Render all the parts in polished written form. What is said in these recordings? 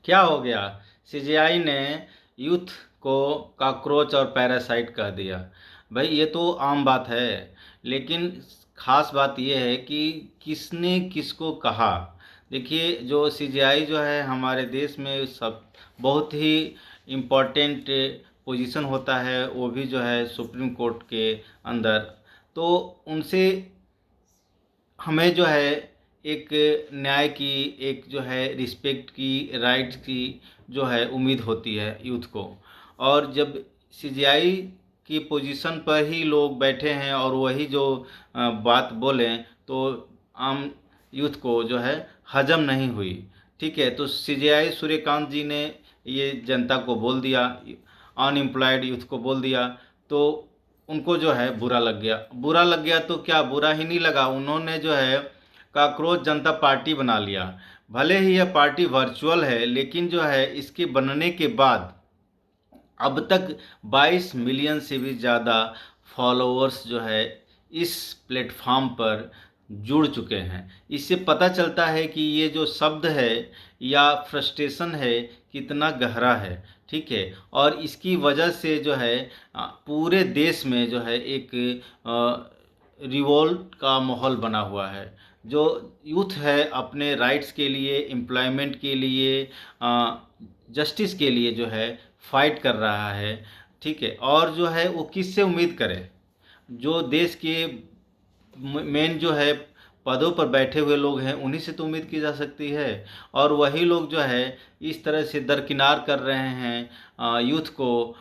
क्या हो गया? सीजीआई ने यूथ को कॉकरोच और पैरासाइट कह दिया। भाई ये तो आम बात है, लेकिन खास बात ये है कि किसने किसको कहा। देखिए, जो सीजीआई जो है हमारे देश में सब बहुत ही इम्पोर्टेंट पोजीशन होता है, वो भी जो है सुप्रीम कोर्ट के अंदर। तो उनसे हमें जो है एक न्याय की, एक जो है रिस्पेक्ट की, राइट्स की जो है उम्मीद होती है यूथ को। और जब सीजीआई की पोजीशन पर ही लोग बैठे हैं और वही जो बात बोलें, तो आम यूथ को जो है हजम नहीं हुई। ठीक है, तो सीजीआई सूर्यकांत जी ने ये जनता को बोल दिया, अनएम्प्लॉयड यूथ को बोल दिया, तो उनको जो है बुरा लग गया। बुरा लग गया तो क्या, बुरा ही नहीं लगा, उन्होंने जो है काकरोच जनता पार्टी बना लिया। भले ही यह पार्टी वर्चुअल है, लेकिन जो है इसके बनने के बाद अब तक 22 मिलियन से भी ज़्यादा फॉलोअर्स जो है इस प्लेटफॉर्म पर जुड़ चुके हैं। इससे पता चलता है कि ये जो शब्द है या फ्रस्ट्रेशन है कितना गहरा है। ठीक है, और इसकी वजह से जो है पूरे देश में जो है एक रिवोल्ट का माहौल बना हुआ है। जो यूथ है अपने राइट्स के लिए, एम्प्लॉयमेंट के लिए, जस्टिस के लिए जो है फाइट कर रहा है। ठीक है, और जो है वो किससे उम्मीद करे? जो देश के मेन जो है पदों पर बैठे हुए लोग हैं, उन्हीं से तो उम्मीद की जा सकती है। और वही लोग जो है इस तरह से दरकिनार कर रहे हैं यूथ को,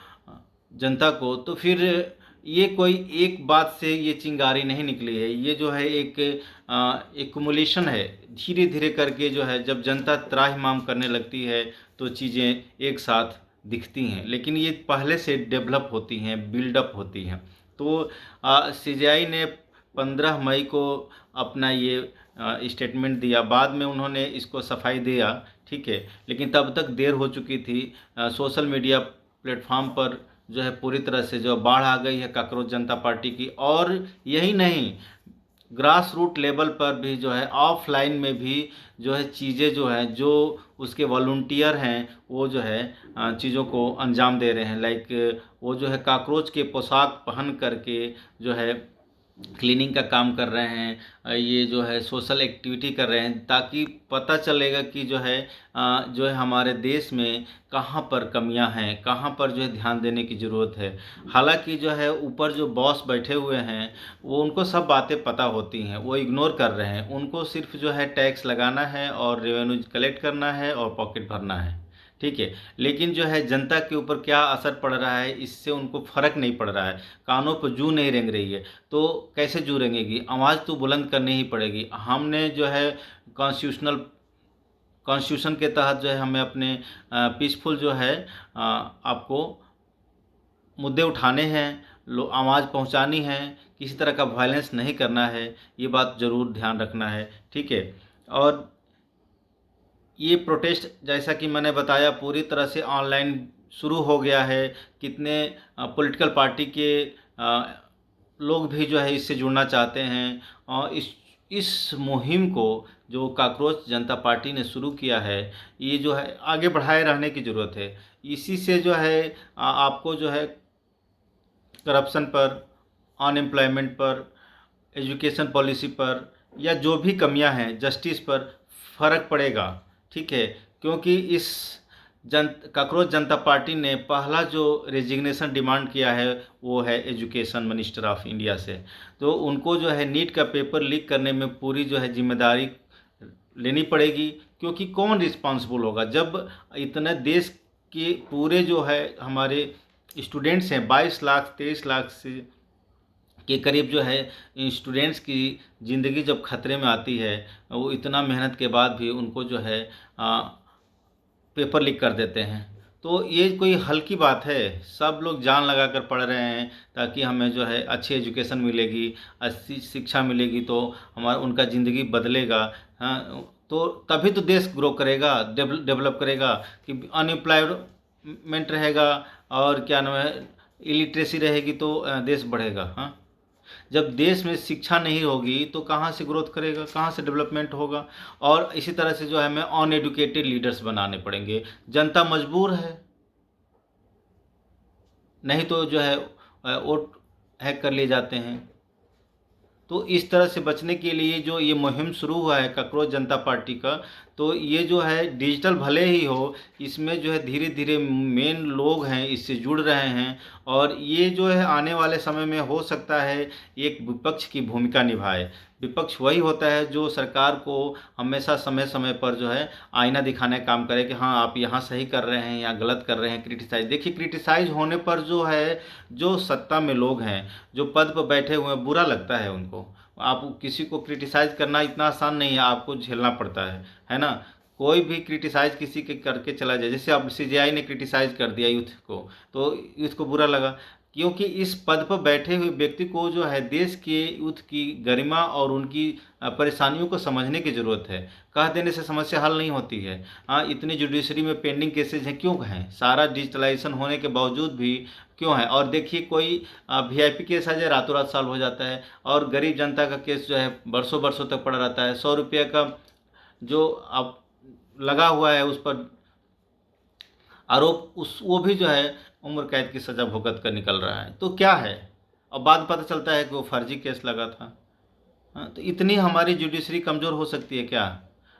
जनता को। तो फिर ये कोई एक बात से ये चिंगारी नहीं निकली है, ये जो है एक एक्युमुलेशन है। धीरे धीरे करके जो है जब जनता त्राहिमाम करने लगती है तो चीज़ें एक साथ दिखती हैं, लेकिन ये पहले से डेवलप होती हैं, बिल्डअप होती हैं। तो सीजीआई ने 15 मई को अपना ये स्टेटमेंट दिया, बाद में उन्होंने इसको सफाई दिया। ठीक है, लेकिन तब तक देर हो चुकी थी। सोशल मीडिया प्लेटफॉर्म पर जो है पूरी तरह से जो बाढ़ आ गई है काकरोच जनता पार्टी की। और यही नहीं, ग्रास रूट लेवल पर भी जो है ऑफलाइन में भी जो है चीज़ें जो हैं, जो उसके वॉलंटियर हैं वो जो है चीज़ों को अंजाम दे रहे हैं। लाइक वो जो है काकरोच के पोशाक पहन करके जो है क्लीनिंग का काम कर रहे हैं, ये जो है सोशल एक्टिविटी कर रहे हैं, ताकि पता चलेगा कि जो है हमारे देश में कहाँ पर कमियां हैं, कहाँ पर जो है ध्यान देने की ज़रूरत है। हालांकि जो है ऊपर जो बॉस बैठे हुए हैं वो, उनको सब बातें पता होती हैं, वो इग्नोर कर रहे हैं। उनको सिर्फ जो है टैक्स लगाना है और रेवेन्यू कलेक्ट करना है और पॉकेट भरना है। ठीक है, लेकिन जो है जनता के ऊपर क्या असर पड़ रहा है इससे उनको फर्क नहीं पड़ रहा है। कानों पर जू नहीं रेंग रही है, तो कैसे जू रेंगेगी? आवाज़ तो बुलंद करनी ही पड़ेगी। हमने जो है कॉन्स्टिट्यूशन के तहत जो है हमें अपने पीसफुल जो है आपको मुद्दे उठाने हैं, आवाज़ पहुंचानी है, किसी तरह का वायलेंस नहीं करना है, ये बात ज़रूर ध्यान रखना है। ठीक है, और ये प्रोटेस्ट जैसा कि मैंने बताया पूरी तरह से ऑनलाइन शुरू हो गया है। कितने पॉलिटिकल पार्टी के लोग भी जो है इससे जुड़ना चाहते हैं। और इस मुहिम को जो काकरोच जनता पार्टी ने शुरू किया है, ये जो है आगे बढ़ाए रहने की ज़रूरत है। इसी से जो है आपको जो है करप्शन पर, अनएम्प्लॉयमेंट पर, एजुकेशन पॉलिसी पर, या जो भी कमियां हैं जस्टिस पर फ़र्क पड़ेगा। ठीक है, क्योंकि इस काकरोच जनता पार्टी ने पहला जो रेजिग्नेशन डिमांड किया है वो है एजुकेशन मिनिस्टर ऑफ इंडिया से। तो उनको जो है नीट का पेपर लीक करने में पूरी जो है जिम्मेदारी लेनी पड़ेगी, क्योंकि कौन रिस्पॉन्सिबल होगा जब इतने देश के पूरे जो है हमारे स्टूडेंट्स हैं, 22 लाख 23 लाख से के करीब जो है स्टूडेंट्स की ज़िंदगी जब खतरे में आती है, वो इतना मेहनत के बाद भी उनको जो है पेपर लीक कर देते हैं। तो ये कोई हल्की बात है? सब लोग जान लगा कर पढ़ रहे हैं ताकि हमें जो है अच्छी एजुकेशन मिलेगी, अच्छी शिक्षा मिलेगी, तो हमारा उनका ज़िंदगी बदलेगा। हाँ, तो तभी तो देश ग्रो करेगा, डेवलप करेगा। कि अनएम्प्लॉयमेंट रहेगा और क्या नाम है, इलिटरेसी रहेगी तो देश बढ़ेगा। हाँ, जब देश में शिक्षा नहीं होगी तो कहाँ से ग्रोथ करेगा, कहाँ से डेवलपमेंट होगा। और इसी तरह से जो है हमें अनएडुकेटेड लीडर्स बनाने पड़ेंगे। जनता मजबूर है, नहीं तो जो है वोट हैक कर लिए जाते हैं। तो इस तरह से बचने के लिए जो ये मुहिम शुरू हुआ है कॉकरोच जनता पार्टी का, तो ये जो है डिजिटल भले ही हो, इसमें जो है धीरे धीरे मेन लोग हैं इससे जुड़ रहे हैं। और ये जो है आने वाले समय में हो सकता है एक विपक्ष की भूमिका निभाए। विपक्ष वही होता है जो सरकार को हमेशा समय समय पर जो है आईना दिखाने का काम करे कि हाँ आप यहाँ सही कर रहे हैं, यहाँ गलत कर रहे हैं। क्रिटिसाइज, देखिए क्रिटिसाइज होने पर जो है, जो सत्ता में लोग हैं, जो पद पर बैठे हुए हैं, बुरा लगता है उनको। आप किसी को क्रिटिसाइज करना इतना आसान नहीं है, आपको झेलना पड़ता है ना। कोई भी क्रिटिसाइज किसी के करके चला जाए, जैसे अब सीजेआई ने क्रिटिसाइज कर दिया यूथ को, तो यूथ को बुरा लगा, क्योंकि इस पद पर बैठे हुए व्यक्ति को जो है देश के यूथ की गरिमा और उनकी परेशानियों को समझने की ज़रूरत है। कह देने से समस्या हल नहीं होती है। हाँ, इतनी जुडिशरी में पेंडिंग केसेज हैं, क्यों हैं? सारा डिजिटलाइजेशन होने के बावजूद भी क्यों है? और देखिए कोई वीआईपी केस आ जाए, रातों रात सॉल्व हो जाता है, और गरीब जनता का केस जो है बरसों बरसों तक पड़ा रहता है। 100 रुपये का जो अब लगा हुआ है उस पर आरोप, उस वो भी जो है उम्र कैद की सज़ा भुगत कर निकल रहा है। तो क्या है, अब बाद पता चलता है कि वो फर्जी केस लगा था। हाँ, तो इतनी हमारी जुडिशरी कमज़ोर हो सकती है क्या?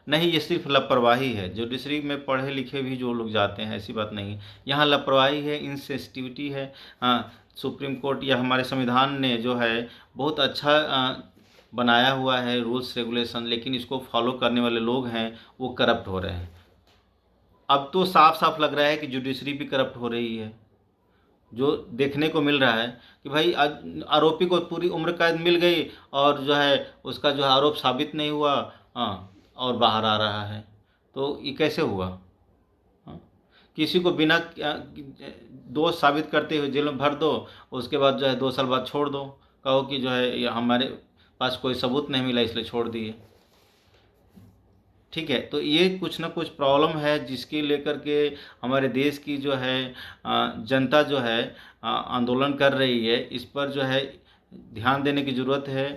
नहीं, ये सिर्फ लापरवाही है। जुडिशरी में पढ़े लिखे भी जो लोग जाते हैं, ऐसी बात नहीं है। यहाँ लापरवाही है, इनसेंसिटिविटी है। हाँ, सुप्रीम कोर्ट या हमारे संविधान ने जो है बहुत अच्छा बनाया हुआ है रूल्स रेगुलेशन, लेकिन इसको फॉलो करने वाले लोग हैं वो करप्ट हो रहे हैं। अब तो साफ साफ लग रहा है कि जुडिशरी भी करप्ट हो रही है। जो देखने को मिल रहा है कि भाई आरोपी को पूरी उम्र कैद मिल गई और जो है उसका जो है आरोप साबित नहीं हुआ, हाँ, और बाहर आ रहा है। तो ये कैसे हुआ? हाँ, किसी को बिना दोष साबित करते हुए जेल में भर दो, उसके बाद जो है 2 साल बाद छोड़ दो, कहो कि जो है ये हमारे पास कोई सबूत नहीं मिला इसलिए छोड़ दिए। ठीक है, तो ये कुछ ना कुछ प्रॉब्लम है जिसके लेकर के हमारे देश की जो है जनता जो है आंदोलन कर रही है। इस पर जो है ध्यान देने की ज़रूरत है।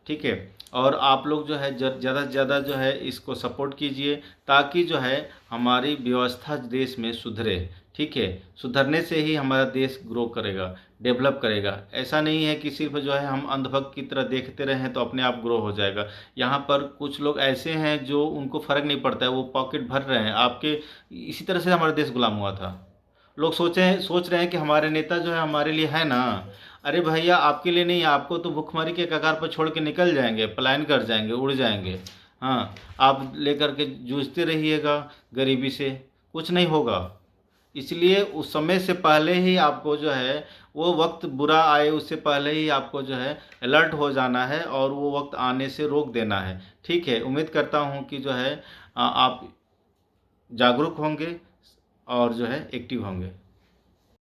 ठीक है, और आप लोग जो है ज़्यादा से ज़्यादा जो है इसको सपोर्ट कीजिए, ताकि जो है हमारी व्यवस्था देश में सुधरे। ठीक है, सुधरने से ही हमारा देश ग्रो करेगा, डेवलप करेगा। ऐसा नहीं है कि सिर्फ जो है हम अंधभक्त की तरह देखते रहें तो अपने आप ग्रो हो जाएगा। यहाँ पर कुछ लोग ऐसे हैं जो उनको फ़र्क नहीं पड़ता है, वो पॉकेट भर रहे हैं आपके। इसी तरह से हमारा देश गुलाम हुआ था। लोग सोच रहे हैं कि हमारे नेता जो है हमारे लिए है ना। अरे भैया, आपके लिए नहीं, आपको तो भुखमरी के कगार पर छोड़ के निकल जाएंगे, पलायन कर जाएंगे, उड़ जाएंगे। हाँ, आप लेकर के जूझते रहिएगा गरीबी से, कुछ नहीं होगा। इसलिए उस समय से पहले ही आपको जो है वो वक्त बुरा आए उससे पहले ही आपको जो है अलर्ट हो जाना है और वो वक्त आने से रोक देना है। ठीक है, उम्मीद करता हूँ कि जो है आप जागरूक होंगे और जो है एक्टिव होंगे।